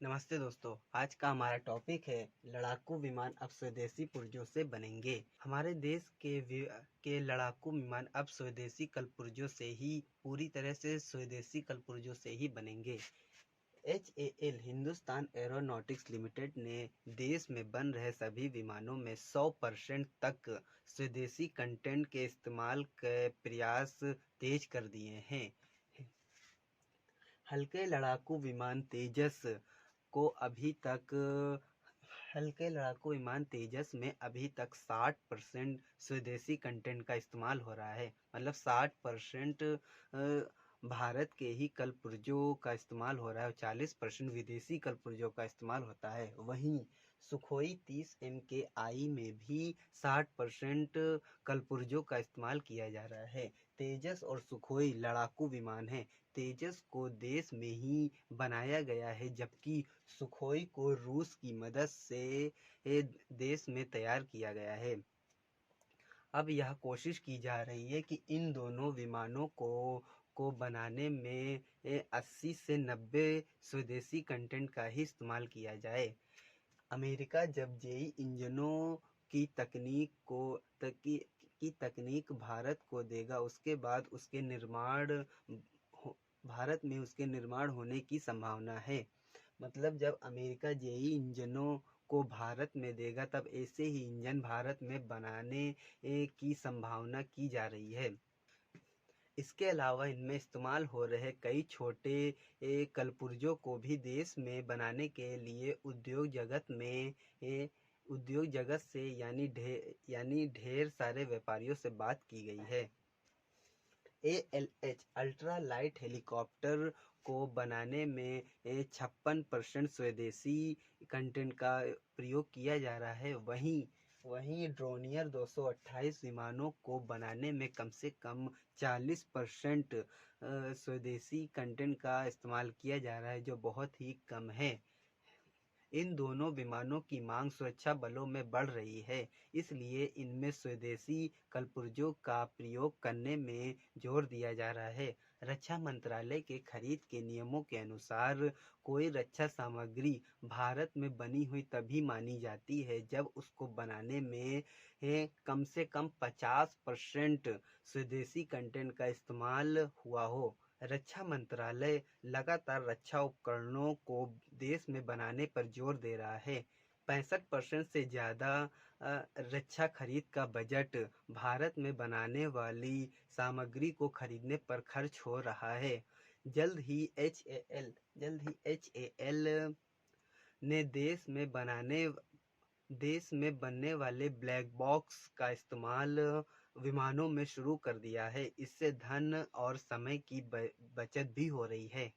नमस्ते दोस्तों। आज का हमारा टॉपिक है लड़ाकू विमान अब स्वदेशी पुर्जों से बनेंगे। हमारे देश के लड़ाकू विमान अब स्वदेशी कलपुर्जों से ही पूरी तरह से स्वदेशी कलपुर्जों से ही बनेंगे। HAL हिंदुस्तान एरोनॉटिक्स लिमिटेड ने देश में बन रहे सभी विमानों में 100% तक स्वदेशी कंटेंट के इस्तेमाल के प्रयास तेज कर दिए हैं। हल्के लड़ाकू विमान तेजस को अभी तक हल्के लड़ाकू विमान तेजस में अभी तक 60% स्वदेशी कंटेंट का इस्तेमाल हो रहा है। मतलब 60% भारत के ही कलपुर्जों का इस्तेमाल हो रहा है और 40% विदेशी कलपुर्जों का इस्तेमाल होता है। वहीं सुखोई 30 MKI में भी 60% कलपुर्जों का इस्तेमाल किया जा रहा है। तेजस और सुखोई लड़ाकू विमान हैं। तेजस को देश में ही बनाया गया है, जबकि सुखोई को रूस की मदद से देश में तैयार किया गया है। अब यह कोशिश की जा रही है कि इन दोनों विमानों को बनाने में 80 से 90 स्वदेशी कंटेंट का ही इस्तेमाल किया जाए। अमेरिका जब जेई इंजनों की तकनीक भारत को देगा, उसके बाद भारत में उसके निर्माण होने की संभावना है। मतलब जब अमेरिका जेई इंजनों को भारत में देगा, तब ऐसे ही इंजन भारत में बनाने की संभावना की जा रही है। इसके अलावा इनमें इस्तेमाल हो रहे कई छोटे कलपुर्जों को भी देश में बनाने के लिए उद्योग जगत से यानी ढेर सारे व्यापारियों से बात की गई है। ALH अल्ट्रा लाइट हेलीकॉप्टर को बनाने में 56% स्वदेशी कंटेंट का प्रयोग किया जा रहा है। वहीं ड्रोनियर 228 विमानों को बनाने में कम से कम 40% स्वदेशी कंटेंट का इस्तेमाल किया जा रहा है, जो बहुत ही कम है। इन दोनों विमानों की मांग सुरक्षा बलों में बढ़ रही है, इसलिए इनमें स्वदेशी कलपुर्जों का प्रयोग करने में जोर दिया जा रहा है। रक्षा मंत्रालय के खरीद के नियमों के अनुसार कोई रक्षा सामग्री भारत में बनी हुई तभी मानी जाती है जब उसको बनाने में कम से कम 50% स्वदेशी कंटेंट का इस्तेमाल हुआ हो। रक्षा मंत्रालय लगातार रक्षा उपकरणों को देश में बनाने पर जोर दे रहा है। 65% से ज़्यादा रक्षा खरीद का बजट भारत में बनाने वाली सामग्री को खरीदने पर खर्च हो रहा है। जल्द ही HAL ने देश में बनने वाले ब्लैक बॉक्स का इस्तेमाल विमानों में शुरू कर दिया है। इससे धन और समय की बचत भी हो रही है।